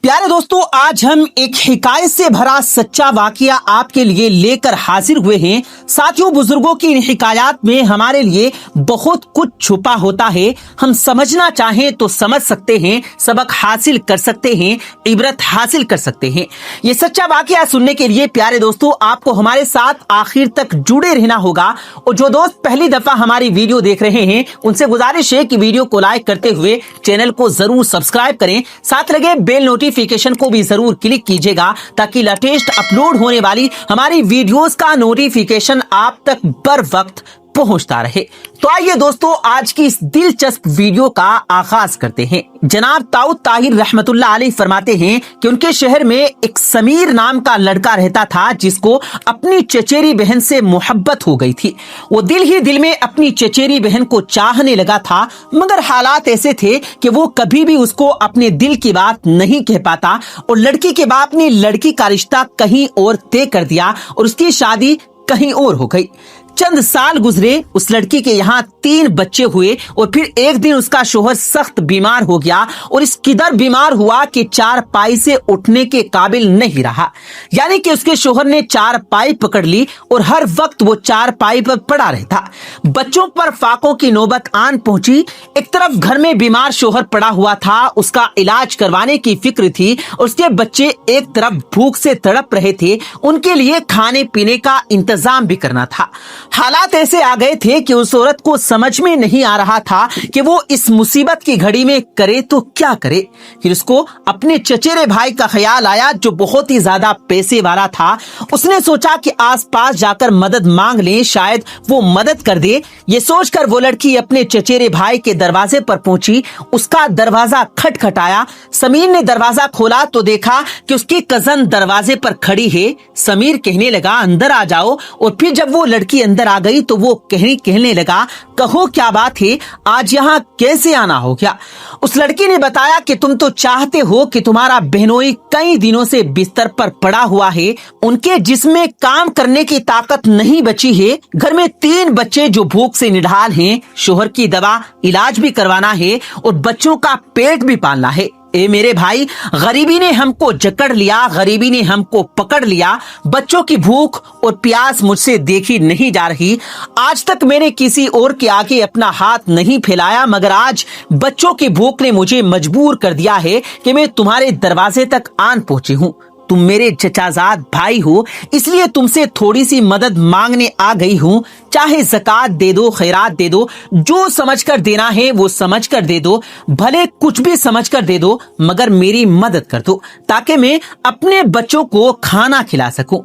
प्यारे दोस्तों, आज हम एक हिकायत से भरा सच्चा वाकया आपके लिए लेकर हाजिर हुए हैं। साथियों, बुजुर्गों की इन हिकायत में हमारे लिए बहुत कुछ छुपा होता है। हम समझना चाहें तो समझ सकते हैं, सबक हासिल कर सकते हैं, इबरत हासिल कर सकते हैं। ये सच्चा वाकया सुनने के लिए प्यारे दोस्तों आपको हमारे साथ आखिर तक जुड़े रहना होगा। और जो दोस्त पहली दफा हमारी वीडियो देख रहे हैं उनसे गुजारिश है कि वीडियो को लाइक करते हुए चैनल को जरूर सब्सक्राइब करें, साथ लगे बेल नोटिफिकेशन को भी जरूर क्लिक कीजिएगा ताकि लेटेस्ट अपलोड होने वाली हमारी वीडियोस का नोटिफिकेशन आप तक बर वक्त पहुंचता रहे। तो आइए दोस्तों, आज की इस दिलचस्प वीडियो का आगाज करते हैं। जनाब दाऊद ताहिर रहमतुल्लाह अलैह फरमाते हैं कि उनके शहर में एक समीर नाम का लड़का रहता था जिसको अपनी चचेरी बहन से मोहब्बत हो गई थी। वो दिल ही दिल में अपनी चचेरी बहन को चाहने लगा था, मगर हालात ऐसे थे कि वो कभी भी उसको अपने दिल की बात नहीं कह पाता और लड़की के बाप ने लड़की का रिश्ता कहीं और तय कर दिया और उसकी शादी कहीं और हो गई। चंद साल गुजरे, उस लड़की के यहाँ 3 बच्चे हुए और फिर एक दिन उसका शोहर सख्त बीमार हो गया और इस किधर बीमार हुआ कि 4 पाई से उठने के काबिल नहीं रहा। यानी कि उसके शोहर ने 4 पाई पकड़ ली और हर वक्त वो 4 पाई पर पड़ा रहता। बच्चों पर फाकों की नौबत आन पहुंची। एक तरफ घर में बीमार शोहर पड़ा हुआ था, उसका इलाज करवाने की फिक्र थी। उसके बच्चे एक तरफ भूख से तड़प रहे थे, उनके लिए खाने पीने का इंतजाम भी करना था। हालात ऐसे आ गए थे कि उस औरत को समझ में नहीं आ रहा था कि वो इस मुसीबत की घड़ी में करे तो क्या करे। फिर उसको अपने चचेरे भाई का ख्याल आया जो बहुत ही ज्यादा पैसे वाला था। उसने सोचा कि आसपास जाकर मदद मांग ले, शायद वो मदद कर दे। ये सोचकर वो लड़की अपने चचेरे भाई के दरवाजे पर पहुंची। उसका दरवाजा खटखटाया। समीर ने दरवाजा खोला तो देखा कि उसकी कजन दरवाजे पर खड़ी है। समीर कहने लगा अंदर आ जाओ, और फिर जब वो लड़की अंदर आ गई तो वो कहने लगा कहो क्या बात है, आज यहाँ कैसे आना हो गया। उस लड़की ने बताया कि तुम तो चाहते हो कि तुम्हारा बहनोई कई दिनों से बिस्तर पर पड़ा हुआ है, उनके जिस्म काम करने की ताकत नहीं बची है। घर में 3 बच्चे जो भूख से निढाल हैं, शोहर की दवा इलाज भी करवाना है और बच्चों का पेट भी पालना है। ए मेरे भाई, गरीबी ने हमको जकड़ लिया, गरीबी ने हमको पकड़ लिया। बच्चों की भूख और प्यास मुझसे देखी नहीं जा रही। आज तक मैंने किसी और के आगे अपना हाथ नहीं फैलाया, मगर आज बच्चों की भूख ने मुझे मजबूर कर दिया है कि मैं तुम्हारे दरवाजे तक आन पहुंची हूँ। तुम मेरे चचाजाद भाई हो, इसलिए तुमसे थोड़ी सी मदद मांगने आ गई हूँ। चाहे ज़कात दे दो, खैरात दे दो, जो समझकर देना है वो समझकर दे दो, भले कुछ भी समझकर दे दो, मगर मेरी मदद कर दो ताकि मैं अपने बच्चों को खाना खिला सकूं।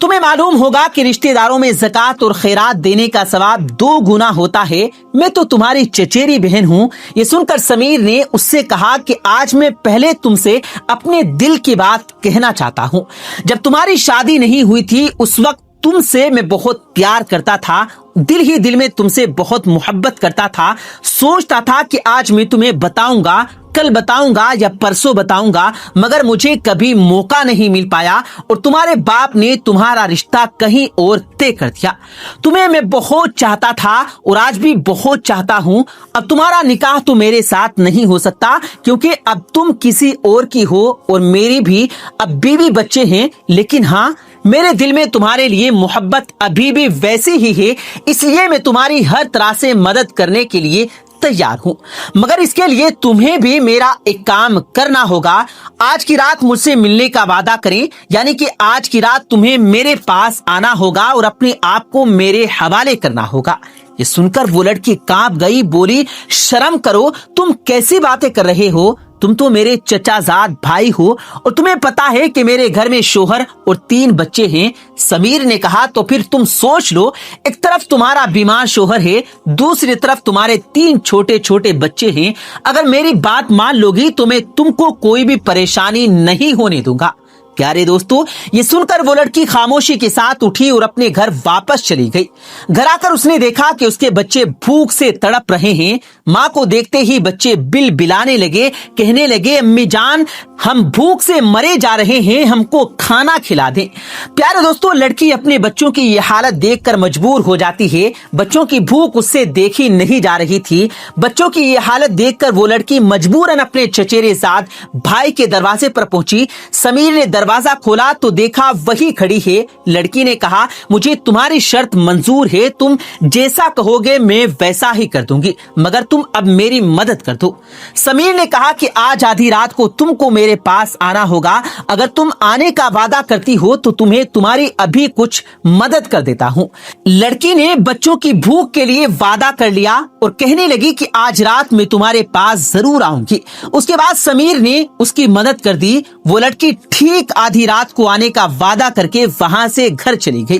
तुम्हें मालूम होगा कि रिश्तेदारों में ज़कात और खैरात देने का सवाब 2 गुना होता है। मैं तो तुम्हारी चचेरी बहन हूँ। ये सुनकर समीर ने उससे कहा कि आज मैं पहले तुमसे अपने दिल की बात कहना चाहता हूँ। जब तुम्हारी शादी नहीं हुई थी उस वक्त तुमसे मैं बहुत प्यार करता था, दिल ही दिल में तुमसे बहुत मोहब्बत करता था। सोचता था कि आज मैं तुम्हें बताऊंगा, कल बताऊंगा या परसों बताऊंगा, मगर मुझे कभी मौका नहीं मिल पाया और तुम्हारे बाप ने तुम्हारा रिश्ता कहीं और तय कर दिया। तुम्हें मैं बहुत चाहता था और आज भी बहुत चाहता हूं। अब तुम्हारा निकाह तो मेरे साथ नहीं हो सकता क्योंकि अब तुम किसी और की हो और मेरी भी अब बीवी बच्चे हैं, लेकिन हाँ, मेरे दिल में तुम्हारे लिए मोहब्बत अभी भी वैसी ही है, इसलिए मैं तुम्हारी हर तरह से मदद करने के लिए तैयार हूँ। मगर इसके लिए तुम्हें भी मेरा एक काम करना होगा। आज की रात मुझसे मिलने का वादा करें, यानी कि आज की रात तुम्हें मेरे पास आना होगा और अपने आप को मेरे हवाले करना होगा। ये सुनकर वो लड़की कांप गई, बोली शर्म करो, तुम कैसी बातें कर रहे हो? तुम तो मेरे चचाजाद भाई हो और तुम्हें पता है कि मेरे घर में शोहर और 3 बच्चे हैं। समीर ने कहा तो फिर तुम सोच लो, एक तरफ तुम्हारा बीमार शोहर है, दूसरी तरफ तुम्हारे 3 छोटे छोटे बच्चे हैं। अगर मेरी बात मान लोगी तो मैं तुमको कोई भी परेशानी नहीं होने दूंगा। प्यारे दोस्तों, ये सुनकर वो लड़की खामोशी के साथ उठी और अपने घर वापस चली गई। घर आकर उसने देखा कि उसके बच्चे भूख से तड़प रहे हैं। माँ को देखते ही बच्चे बिल बिलाने लगे, कहने लगे, अम्मी जान, हम भूख से मरे जा रहे हैं, हमको खाना खिला दें। प्यारे दोस्तों, लड़की अपने बच्चों की ये हालत देखकर मजबूर हो जाती है। बच्चों की भूख उससे देखी नहीं जा रही थी। बच्चों की ये हालत देखकर वो लड़की मजबूरन अपने चचेरे साथ भाई के दरवाजे पर पहुंची। समीर ने दरवाजा खोला तो देखा वही खड़ी है। लड़की ने कहा, मुझे तुम्हारी शर्त मंजूर है, तुम जैसा कहोगे मैं वैसा ही कर दूंगी, मगर तुम अब मेरी मदद कर दो। समीर ने कहा कि आज आधी रात को तुमको मेरे पास आना होगा। अगर तुम आने का वादा करती हो तो तुम्हें तुम्हारी अभी कुछ मदद कर देता हूँ। लड़की ने बच्चों की भूख के लिए वादा कर लिया और कहने लगी कि आज रात में तुम्हारे पास जरूर आऊंगी। उसके बाद समीर ने उसकी मदद कर दी। वो लड़की ठीक आधी रात को आने का वादा करके वहां से घर चली गई।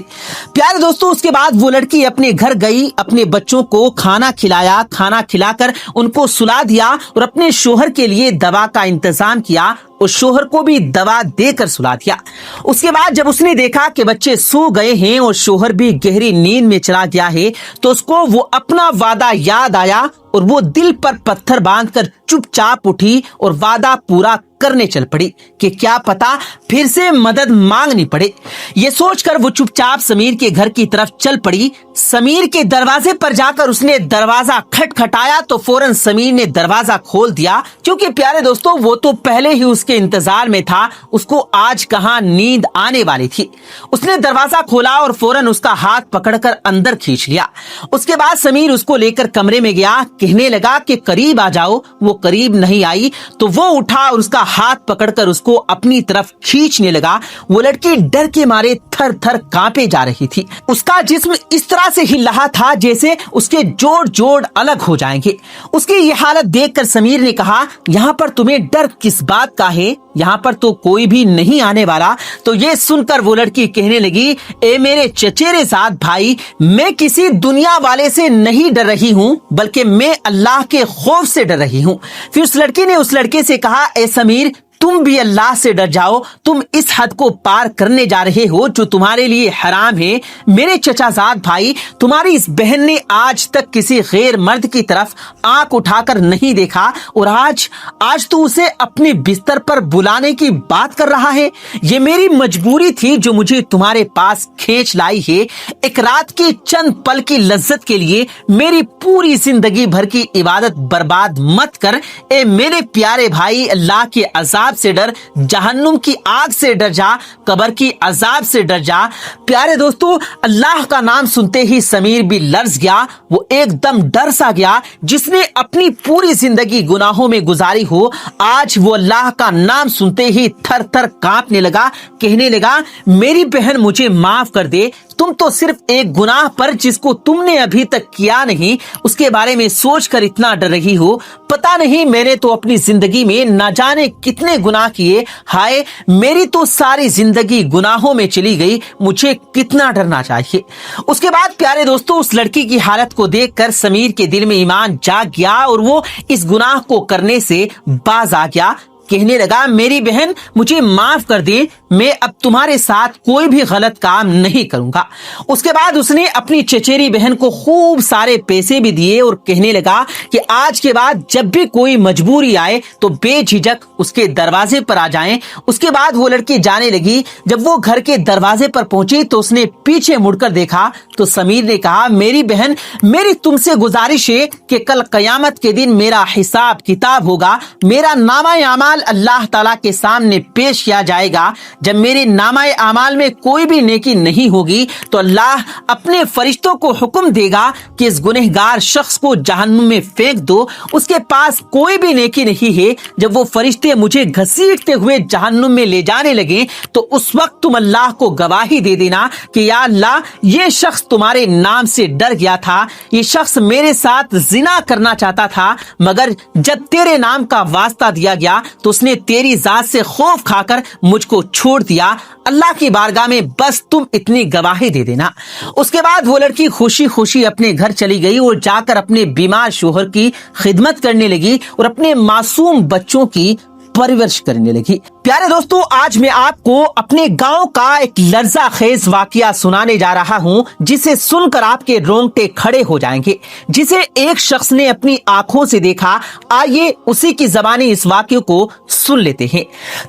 प्यारे दोस्तों, उसके बाद वो लड़की अपने घर गई, अपने बच्चों को खाना खिलाया, खाना खिलाकर उनको सुला दिया और अपने शोहर के लिए दवा का इंतजाम किया और शोहर को भी दवा देकर सुला दिया। उसके बाद जब उसने देखा कि बच्चे सो गए हैं और शोहर भी गहरी नींद में चला गया है, तो उसको वो अपना वादा याद आया और वो दिल पर पत्थर बांधकर चुपचाप उठी और वादा पूरा करने चल पड़ी कि क्या पता फिर से मदद मांगनी पड़े। ये सोचकर वो चुपचाप समीर के घर की तरफ चल पड़ी। समीर के दरवाजे पर जाकर उसने दरवाजा खटखटाया तो फौरन समीर ने दरवाजा खोल दिया, क्योंकि प्यारे दोस्तों, वो तो पहले ही उसके इंतजार में था। उसको आज कहां नींद आने वाली थी। उसने दरवाजा खोला और फौरन उसका हाथ पकड़कर अंदर खींच लिया। उसके बाद समीर उसको लेकर कमरे में गया, कहने लगा कि करीब आ जाओ। वो करीब नहीं आई तो वो उठा और उसका हाथ पकड़कर उसको अपनी तरफ खींचने लगा। वो लड़की डर के मारे थर थर कांपे जा रही थी। उसका जिस्म इस तरह से हिल रहा था जैसे उसके जोड़ जोड़ अलग हो जाएंगे। उसकी ये हालत देखकर समीर ने कहा, यहाँ पर तुम्हें डर किस बात का है? यहाँ पर तो कोई भी नहीं आने वाला। तो ये सुनकर वो लड़की कहने लगी, ए मेरे चचेरे साथ भाई, मैं किसी दुनिया वाले से नहीं डर रही हूँ, बल्कि मैं अल्लाह के खौफ से डर रही हूँ। फिर उस लड़की ने उस लड़के से कहा, ए समीर, तुम भी अल्लाह से डर जाओ। तुम इस हद को पार करने जा रहे हो जो तुम्हारे लिए हराम है। मेरे चचाजाद भाई, तुम्हारी इस बहन ने आज तक किसी गैर मर्द की तरफ आंख उठाकर नहीं देखा और आज तो उसे अपने बिस्तर पर बुलाने की बात कर रहा है। ये मेरी मजबूरी थी जो मुझे तुम्हारे पास खींच लाई है। एक रात की चंद पल की लज्जत के लिए मेरी पूरी जिंदगी भर की इबादत बर्बाद मत कर। ए मेरे प्यारे भाई, अल्लाह के अजाब से डर, जहन्नुम की आग से डर जा, कब्र की अजाब से डर जा। प्यारे दोस्तों, अल्लाह का नाम सुनते ही समीर भी लर्ज गया। वो एकदम डर सा गया। जिसने अपनी पूरी जिंदगी गुनाहों में गुजारी हो, आज वो अल्लाह का नाम सुनते ही थर थर कांपने लगा, कहने लगा, मेरी बहन मुझे माफ कर दे। तुम तो सिर्फ एक गुनाह पर, जिसको तुमने अभी तक किया नहीं, उसके बारे में सोचकर इतना डर रही हो। पता नहीं, मैंने तो अपनी जिंदगी में न जाने कितने गुनाह किए। हाय, मेरी तो सारी जिंदगी गुनाहों में चली गई। मुझे कितना डरना चाहिए। उसके बाद प्यारे दोस्तों, उस लड़की की हालत को देखकर समीर के दिल में ईमान जाग गया और वो इस गुनाह को करने से बाज आ गया। कहने लगा, मेरी बहन मुझे माफ कर दे, मैं अब तुम्हारे साथ कोई भी गलत काम नहीं करूंगा। उसके बाद उसने अपनी चचेरी बहन को खूब सारे पैसे भी दिए और कहने लगा कि आज के बाद जब भी कोई मजबूरी आए तो बेझिझक उसके दरवाजे पर आ जाएं। उसके बाद वो लड़की जाने लगी। जब वो घर के दरवाजे पर पहुंची तो उसने पीछे मुड़कर देखा तो समीर ने कहा, मेरी बहन, मेरी तुमसे गुजारिश है कि कल कयामत के दिन मेरा हिसाब किताब होगा। मेरा नामा अमाल अल्लाह ताला के सामने पेश किया जाएगा। जब मेरे नामाए अमाल में कोई भी नेकी नहीं होगी तो अल्लाह अपने फरिश्तों को हुक्म देगा कि इस गुनहगार शख्स को जहन्नुम में फेंक दो। उसके पास कोई भी नेकी नहीं है। जब वो फरिश्ते मुझे घसीटते हुए जहन्नुम में ले जाने लगे तो उस वक्त तुम अल्लाह को गवाही दे देना कि या अल्लाह, ये शख्स तुम्हारे नाम से डर गया था। ये शख्स मेरे साथ जिना करना चाहता था, मगर जब तेरे नाम का वास्ता दिया गया तो उसने तेरी जात से खौफ खाकर मुझको छोड़ दिया। अल्लाह की बारगाह में बस तुम इतनी गवाही दे देना। उसके बाद वो लड़की खुशी खुशी अपने घर चली गई और जाकर अपने बीमार शोहर की खिदमत करने लगी और अपने मासूम बच्चों की परवरिश करने लगी। प्यारे दोस्तों, आज मैं आपको अपने गांव का एक लर्जा खेज वाकया सुनाने जा रहा हूं, जिसे सुनकर आपके रोंगटे खड़े हो जाएंगे, जिसे एक शख्स ने अपनी आंखों से देखा। आइए उसी की ज़बानी इस वाकये को सुन लेते हैं।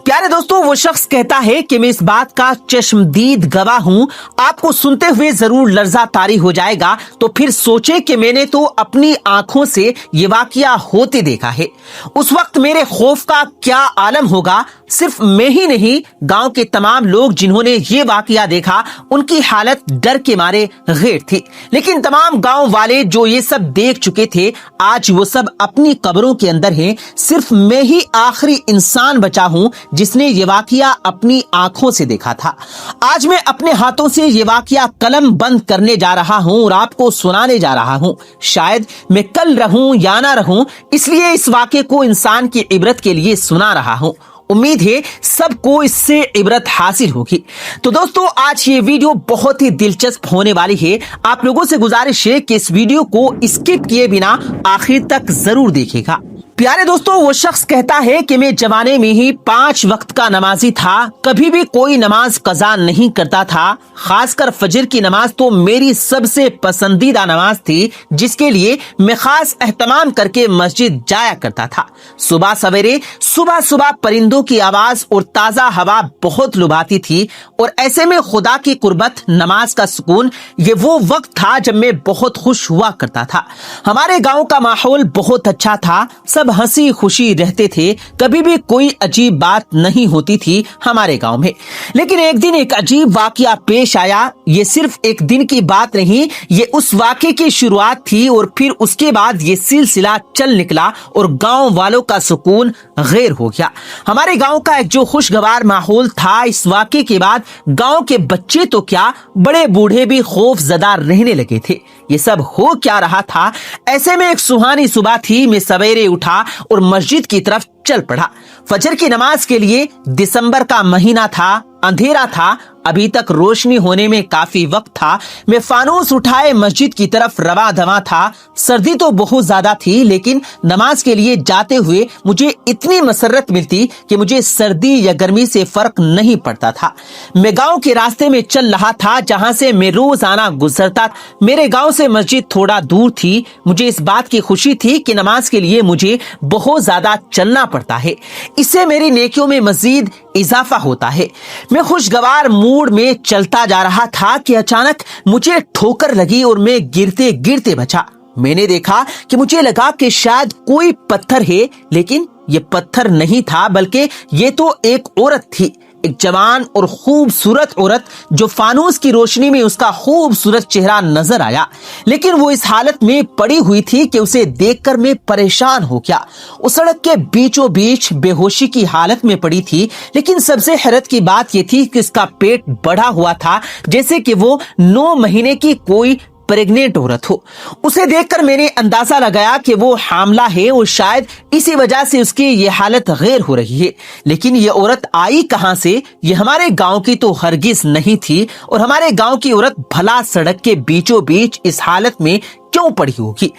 प्यारे दोस्तों, वो शख्स कहता है कि मैं इस बात का चश्मदीद गवाह हूं। आपको सुनते हुए जरूर लर्जा तारी हो जाएगा। तो फिर सोचे कि मैंने तो अपनी आंखों से ये वाकया होते देखा है। उस वक्त मेरे खौफ का क्या आलम होगा। सिर्फ मैं ही नहीं, गांव के तमाम लोग जिन्होंने ये वाकया देखा, उनकी हालत डर के मारे गैर थी। लेकिन तमाम गांव वाले जो ये सब देख चुके थे, आज वो सब अपनी कब्रों के अंदर हैं। सिर्फ मैं ही आखिरी इंसान बचा हूं जिसने ये वाकया अपनी आंखों से देखा था। आज मैं अपने हाथों से ये वाकया कलम बंद करने जा रहा हूं और आपको सुनाने जा रहा हूं। शायद मैं कल रहूं या ना रहूं, इसलिए इस वाकये को इंसान की इबरत के लिए सुना रहा हूं। उम्मीद है सबको इससे इबरत हासिल होगी। तो दोस्तों, आज ये वीडियो बहुत ही दिलचस्प होने वाली है। आप लोगों से गुजारिश है कि इस वीडियो को स्किप किए बिना आखिर तक जरूर देखिएगा। प्यारे दोस्तों, वो शख्स कहता है कि मैं जवाने में ही 5 वक्त का नमाजी था। कभी भी कोई नमाज कज़ा नहीं करता था। खासकर फजर की नमाज तो मेरी सबसे पसंदीदा नमाज थी, जिसके लिए मैं खास एहतमाम करके मस्जिद जाया करता था। सुबह सवेरे सुबह परिंदों की आवाज और ताजा हवा बहुत लुभाती थी, और ऐसे में खुदा की कुर्बत, नमाज का सुकून, ये वो वक्त था जब मैं बहुत खुश हुआ करता था। हमारे गाँव का माहौल बहुत अच्छा था। सब हंसी खुशी रहते थे। कभी भी कोई अजीब बात नहीं होती थी हमारे गांव में। लेकिन एक दिन एक अजीब वाकया पेश आया। ये सिर्फ एक दिन की बात नहीं, ये उस वाकये की शुरुआत थी, और फिर उसके बाद ये सिलसिला चल निकला और गांव वालों का सुकून गैर हो गया। हमारे गांव का एक जो खुशगवार माहौल था, इस वाकये के बाद गांव के बच्चे तो क्या, बड़े बूढ़े भी खौफ ज़दा रहने लगे थे। ये सब हो क्या रहा था? ऐसे में एक सुहानी सुबह थी। मैं सवेरे उठा और मस्जिद की तरफ चल पड़ा। फजर की नमाज के लिए दिसंबर का महीना था, अंधेरा था, अभी तक रोशनी होने में काफी वक्त था। मैं फानूस उठाए मस्जिद की तरफ रवा दवा था। सर्दी तो बहुत ज्यादा थी, लेकिन नमाज के लिए जाते हुए मुझे इतनी मसरत मिलती कि मुझे सर्दी या गर्मी से फर्क नहीं पड़ता था। मैं गांव के रास्ते में चल रहा था, जहां से मैं रोजाना गुजरता। मेरे गांव से मस्जिद थोड़ा दूर थी। मुझे इस बात की खुशी थी कि नमाज के लिए मुझे बहुत ज्यादा चलना पड़ता है। इससे मेरी नेकियों में मजीद इजाफा होता है। मैं खुशगवार मूड में चलता जा रहा था कि अचानक मुझे ठोकर लगी और मैं गिरते गिरते बचा। मैंने देखा कि मुझे लगा कि शायद कोई पत्थर है, लेकिन ये पत्थर नहीं था, बल्कि ये तो एक औरत थी। एक जवान और खूबसूरत औरत, जो फानूस की रोशनी में उसका खूबसूरत चेहरा नजर आया। लेकिन वो इस हालत में पड़ी हुई थी कि उसे देखकर मैं परेशान हो गया। उस सड़क के बीचों बीच बेहोशी की हालत में पड़ी थी। लेकिन सबसे हैरत की बात ये थी कि इसका पेट बढ़ा हुआ था, जैसे कि वो 9 महीने की कोई प्रेग्नेंट औरत हो। उसे देखकर मैंने अंदाजा लगाया कि वो हामला है, और शायद इसी वजह से उसकी ये हालत गैर हो रही है। लेकिन ये औरत आई कहां से? ये हमारे गांव की तो हरगिज नहीं थी, और हमारे गांव की औरत भला सड़क के बीचों बीच इस हालत में क्यों पड़ी होगी?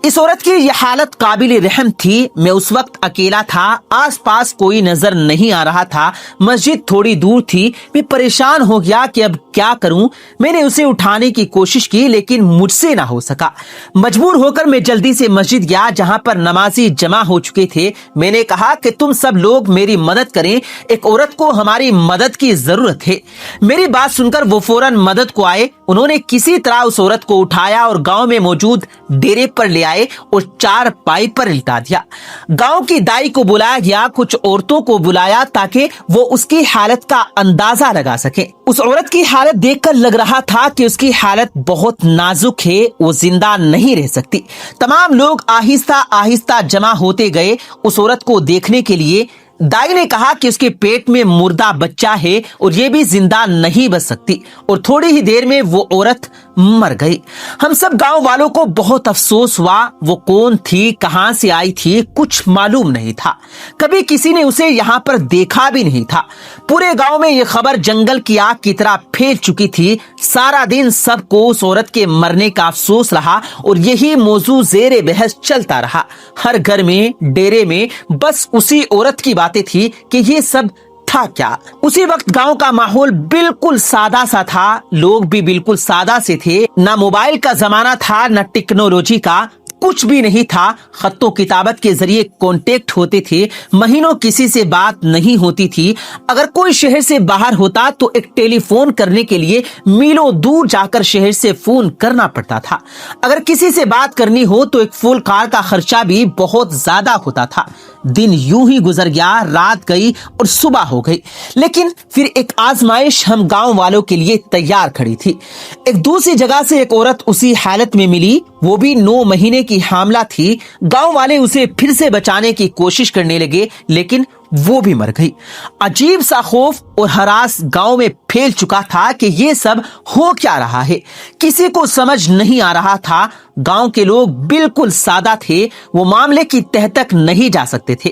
इस औरत की यह हालत काबिल रहम थी। मैं उस वक्त अकेला था, आसपास कोई नजर नहीं आ रहा था। मस्जिद थोड़ी दूर थी। मैं परेशान हो गया कि अब क्या करूं। मैंने उसे उठाने की कोशिश की, लेकिन मुझसे ना हो सका। मजबूर होकर मैं जल्दी से मस्जिद गया, जहां पर नमाजी जमा हो चुके थे। मैंने कहा कि तुम सब लोग मेरी मदद करें, एक औरत को हमारी मदद की जरूरत है। मेरी बात सुनकर वो फौरन मदद को आए। उन्होंने किसी तरह उस औरत को उठाया और गांव में मौजूद डेरे पर ले आए और 4 पाई पर लिटा दिया। गांव की दाई को बुलाया गया, कुछ औरतों को बुलाया ताकि वो उसकी हालत का अंदाजा लगा सके। उस औरत की हालत देखकर लग रहा था कि उसकी हालत बहुत नाजुक है, वो जिंदा नहीं रह सकती। तमाम लोग आहिस्ता आहिस्ता जमा होते गए उस औरत को देखने के लिए। दाई ने कहा कि उसके पेट में मुर्दा बच्चा है और ये भी जिंदा नहीं बच सकती, और थोड़ी ही देर में वो औरत मर गई। हम सब गांव वालों को बहुत अफसोस हुआ। वो कौन थी, कहां से आई थी, कुछ मालूम नहीं था। कभी किसी ने उसे यहाँ पर देखा भी नहीं था। पूरे गांव में ये खबर जंगल की आग की तरह फैल चुकी थी। सारा दिन सबको उस औरत के मरने का अफसोस रहा और यही मौजू जेरे बहस चलता रहा। हर घर में, डेरे में बस उसी औरत की पाते थे कि ये सब था क्या। उसी वक्त गांव का माहौल बिल्कुल सादा सा था, लोग भी बिल्कुल सादा से थे। ना मोबाइल का जमाना था, न टेक्नोलॉजी का, कुछ भी नहीं था। खत्तो किताबत के जरिए कांटेक्ट होते थे, महीनों किसी से बात नहीं होती थी। अगर कोई शहर से बाहर होता तो एक टेलीफोन करने के लिए मीलों दूर जाकर शहर से फोन करना पड़ता था। अगर किसी से बात करनी हो तो एक फुल कार का खर्चा भी बहुत ज्यादा होता था। दिन यूं ही गुजर गया, रात गई और सुबह हो गई, लेकिन फिर एक आजमाइश हम गांव वालों के लिए तैयार खड़ी थी। एक दूसरी जगह से एक औरत उसी हालत में मिली, वो भी 9 महीने की हामला थी। गांव वाले उसे फिर से बचाने की कोशिश करने लगे, लेकिन वो भी मर गई। अजीब सा खौफ और हरास गांव में फैल चुका था कि ये सब हो क्या रहा है। किसी को समझ नहीं आ रहा था। गांव के लोग बिल्कुल सादा थे, वो मामले की तह तक नहीं जा सकते थे।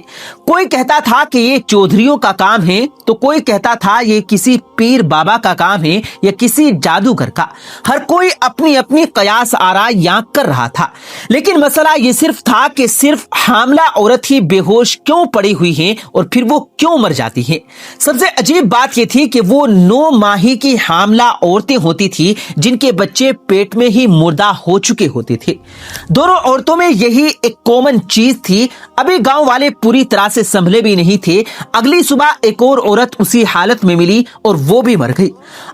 कोई कहता था कि ये चौधरियों का काम है, तो कोई कहता था ये किसी पीर बाबा का काम है या किसी जादूगर का। हर कोई अपनी अपनी कयास आरा यहाँ कर रहा था, लेकिन मसला ये सिर्फ था कि सिर्फ हामला औरत ही बेहोश क्यों पड़ी हुई है और फिर वो क्यों मर जाती है। सबसे अजीब बात ये थी कि वो 9 माही की हामला औरतें होती थी जिनके बच्चे पेट में ही मुर्दा हो चुके होते थे। दोनों औरतों में यही एक कॉमन चीज थी। अभी गांव वाले पूरी तरह से संभले भी नहीं थे। अगली सुबह एक और औरत उसी हालत में मिली और वो भी मर गई।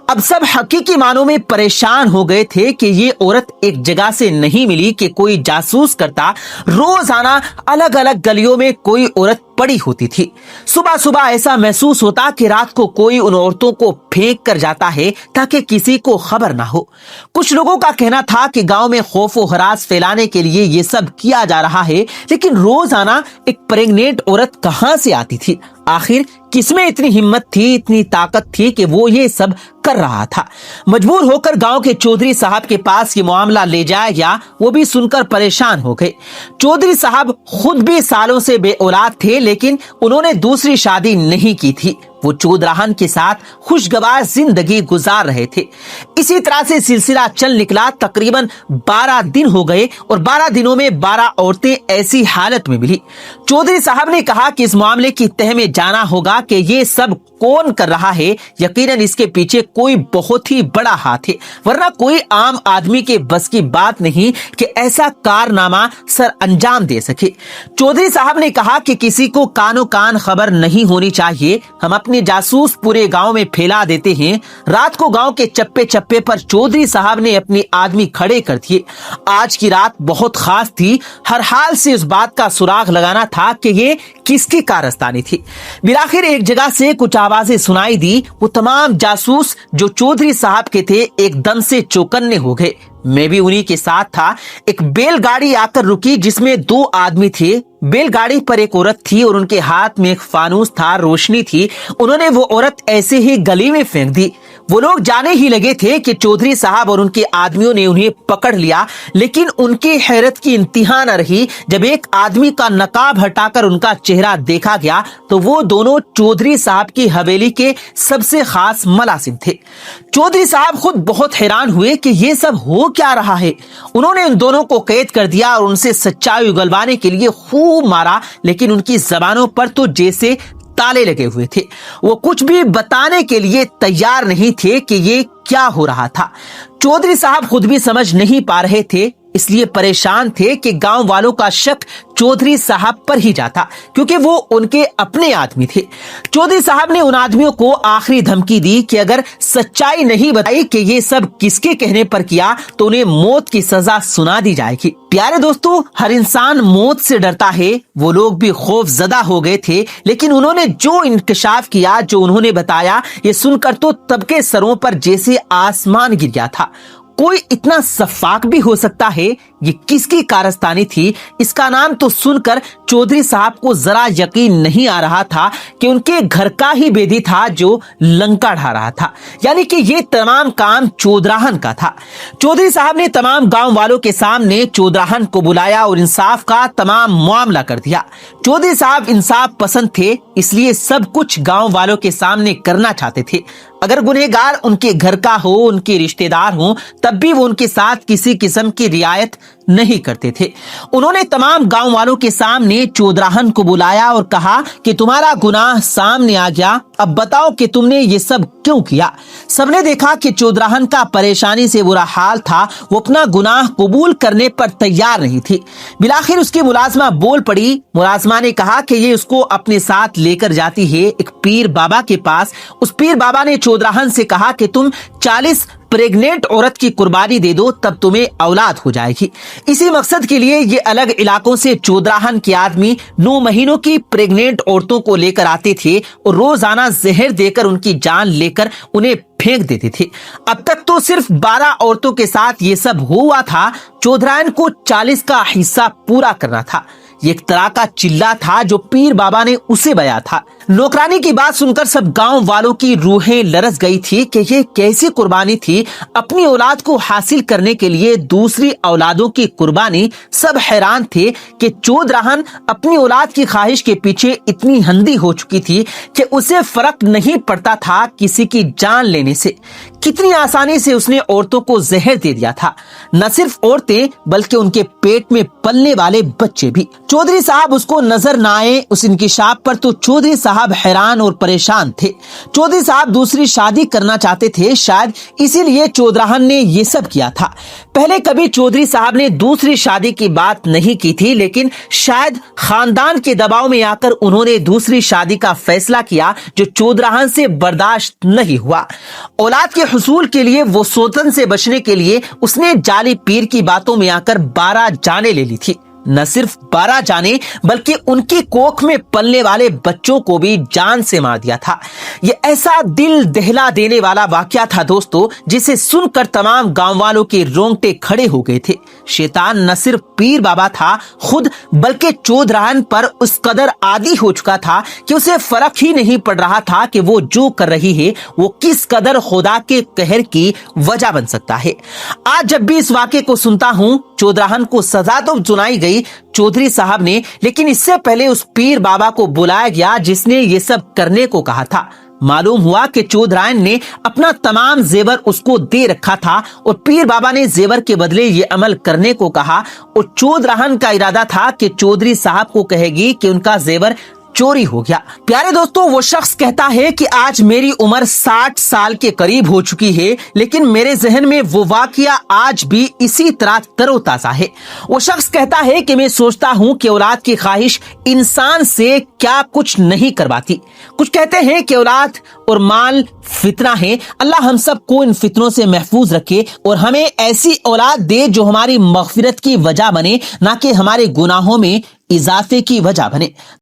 अब सब हकीकी मानों में परेशान हो गए थे कि ये औरत एक जगह से नहीं मिली कि कोई जासूस करता। रोजाना अलग अलग गलियों में कोई औरत पड़ी होती थी। सुबह सुबह ऐसा महसूस होता कि रात को कोई उन औरतों को फेंक कर जाता है ताकि किसी को खबर ना हो। कुछ लोगों का कहना था कि गांव में खौफ और हरास फैलाने के लिए ये सब किया जा रहा है, लेकिन रोजाना एक प्रेग्नेंट औरत कहां से आती थी? आखिर किसमें इतनी हिम्मत थी, इतनी ताकत थी कि वो ये सब कर रहा था? मजबूर होकर गांव के चौधरी साहब के पास ये मामला ले जाया गया। वो भी सुनकर परेशान हो गए। चौधरी साहब खुद भी सालों से बे औलाद थे, लेकिन उन्होंने दूसरी शादी नहीं की थी। वो चौधराहन के साथ खुशगवार जिंदगी गुजार रहे थे। इसी तरह से सिलसिला चल निकला। तकरीबन 12 दिन हो गए और 12 दिनों में 12 औरतें ऐसी हालत में मिली। चौधरी साहब ने कहा कि इस मामले की तह में जाना होगा कि ये सब कौन कर रहा है। यकीनन इसके पीछे कोई बहुत ही बड़ा हाथ है, वरना कोई आम आदमी के बस की बात नहीं कि ऐसा कारनामा सर अंजाम दे सके। चौधरी साहब ने कहा कि किसी को कानो कान खबर नहीं होनी चाहिए। हम अपने जासूस पूरे गांव में फैला देते हैं। रात को गांव के चप्पे चप्पे पर चौधरी साहब ने अपने आदमी खड़े कर दिए। आज की रात बहुत खास थी। हर हाल से उस बात का सुराग लगाना था कि ये किसकी कारस्तानी थी। बिलाखिर एक जगह से कुछ आवाजें सुनाई दी। वो तमाम जासूस जो चौधरी साहब के थे एकदम से चौकन्ने हो गए। मैं भी उन्हीं के साथ था। एक बैलगाड़ी आकर रुकी जिसमें 2 आदमी थे। बैलगाड़ी पर एक औरत थी और उनके हाथ में एक फानूस था, रोशनी थी। उन्होंने वो औरत ऐसे ही गली में फेंक दी। वो लोग जाने ही लगे थे कि चौधरी साहब और उनके आदमियों ने उन्हें पकड़ लिया, लेकिन उनकी हैरत की इंतहा न रही। जब एक आदमी का नकाब हटाकर उनका चेहरा देखा गया तो वो दोनों चौधरी साहब की हवेली के सबसे खास मलासिम थे। चौधरी साहब खुद बहुत हैरान हुए कि ये सब हो क्या रहा है। उन्होंने उन दोनों को कैद कर दिया और उनसे सच्चाई उगलवाने के लिए खूब मारा, लेकिन उनकी जबानों पर तो जैसे ताले लगे हुए थे। वो कुछ भी बताने के लिए तैयार नहीं थे कि ये क्या हो रहा था। चौधरी साहब खुद भी समझ नहीं पा रहे थे, इसलिए परेशान थे कि गांव वालों का शक चौधरी साहब पर ही जाता, क्योंकि वो उनके अपने आदमी थे। चौधरी साहब ने उन आदमियों को आखिरी धमकी दी कि अगर सच्चाई नहीं बताई कि ये सब किसके कहने पर किया तो उन्हें मौत की सजा सुना दी जाएगी। प्यारे दोस्तों, हर इंसान मौत से डरता है। वो लोग भी खौफजदा हो गए थे, लेकिन उन्होंने जो इंकशाफ किया, जो उन्होंने बताया, ये सुनकर तो सबके सरों पर जैसे आसमान गिर गया था। कोई इतना सफाक भी हो सकता है? ये किसकी कारस्तानी थी? इसका नाम तो सुनकर चौधरी साहब को जरा यकीन नहीं आ रहा था कि उनके घर का ही बेदी था जो लंका ढा रहा था, यानी कि ये तमाम काम चौधराहन का था। चौधरी साहब ने तमाम गांव वालों के सामने चौधराहन को बुलाया और इंसाफ का तमाम मामला कर दिया। चौधरी साहब इंसाफ पसंद थे, इसलिए सब कुछ गांव वालों के सामने करना चाहते थे। अगर गुनहगार उनके घर का हो, उनके रिश्तेदार हो, तब तब भी वो उनके साथ किसी किस्म की रियायत नहीं करते थे। उन्होंने तमाम गांव वालों के सामने चौधराहन को बुलाया और कहा कि तुम्हारा गुनाह सामने आ गया, अब बताओ कि तुमने ये सब क्यों किया। सबने देखा कि चौधराहन का परेशानी से बुरा हाल था, वो अपना गुनाह कबूल करने पर तैयार नहीं थी। बिलाखिर उसकी मुलाजमा बोल पड़ी। मुलाजमा ने कहा कि ये उसको अपने साथ लेकर जाती है एक पीर बाबा के पास। उस पीर बाबा ने चौधराहन से कहा कि तुम 40 प्रेग्नेंट औरत की कुर्बानी दे दो, तब तुम्हें औलाद हो जाएगी। इसी मकसद के लिए ये अलग इलाकों से चौधराहन के आदमी 9 महीनों की प्रेग्नेंट औरतों को लेकर आते थे और रोजाना जहर देकर उनकी जान लेकर उन्हें फेंक देते थे। अब तक तो सिर्फ 12 औरतों के साथ ये सब हुआ था। चौधराहन को 40 का हिस्सा पूरा करना था। ये एक तरह का चिल्ला था जो पीर बाबा ने उसे बया था। नौकरानी की बात सुनकर सब गांव वालों की रूहें लरस गई थी कि ये कैसी कुर्बानी थी, अपनी औलाद को हासिल करने के लिए दूसरी औलादों की कुर्बानी। सब हैरान थे कि चौधराहन अपनी औलाद की ख्वाहिश के पीछे इतनी अंधी हो चुकी थी कि उसे फर्क नहीं पड़ता था किसी की जान लेने से। कितनी आसानी से उसने औरतों को जहर दे दिया था, न सिर्फ औरतें बल्कि उनके पेट में पलने वाले बच्चे भी। चौधरी साहब उसको नजर न आए उस इंकिशाफ पर तो चौधरी साहब हैरान और परेशान थे। चौधरी साहब दूसरी शादी करना चाहते थे, शायद इसीलिए चौधराहन ने ये सब किया था। पहले कभी चौधरी साहब ने दूसरी शादी की बात नहीं की थी, लेकिन शायद खानदान के दबाव में आकर उन्होंने दूसरी शादी का फैसला किया जो चौधराहन से बर्दाश्त नहीं हुआ। औलाद के हुसूल के लिए, वो सोतन से बचने के लिए उसने जाली पीर की बातों में आकर 12 जानें ले ली थी। न सिर्फ 12 जाने बल्कि उनकी कोख में पलने वाले बच्चों को भी जान से मार दिया था। ये ऐसा दिल दहला देने वाला वाकया था दोस्तों, जिसे सुनकर तमाम गांव वालों के रोंगटे खड़े हो गए थे। शैतान न सिर्फ पीर बाबा था खुद, बल्कि चौधराहन पर उस कदर आदी हो चुका था कि उसे फर्क ही नहीं पड़ रहा था कि वो जो कर रही है वो किस कदर खुदा के कहर की वजह बन सकता है। आज जब भी इस वाकये को सुनता हूं, चौधराहन को सजा तो सुनाई गई चौधरी साहब ने, लेकिन इससे पहले उस पीर बाबा को बुलाया गया जिसने ये सब करने को कहा था। मालूम हुआ कि चौधराहन ने अपना तमाम जेवर उसको दे रखा था और पीर बाबा ने जेवर के बदले ये अमल करने को कहा और चौधराहन का इरादा था कि चौधरी साहब को कहेगी कि उनका जेवर चोरी हो गया। प्यारे दोस्तों, वो शख्स कहता है कि आज मेरी उम्र 60 साल के करीब हो चुकी है, लेकिन मेरे जहन में वो वाकया आज भी इसी तरह तरोताजा है। वो शख्स कहता है कि मैं सोचता हूँ कि औलाद की ख्वाहिश इंसान से क्या कुछ नहीं करवाती। कुछ कहते हैं कि औलाद और माल फितना है। अल्लाह हम सबको इन फितनों से महफूज रखे और हमें ऐसी औलाद दे जो हमारी मगफिरत की वजह बने, ना कि हमारे गुनाहों में इजाफे की वजह बने।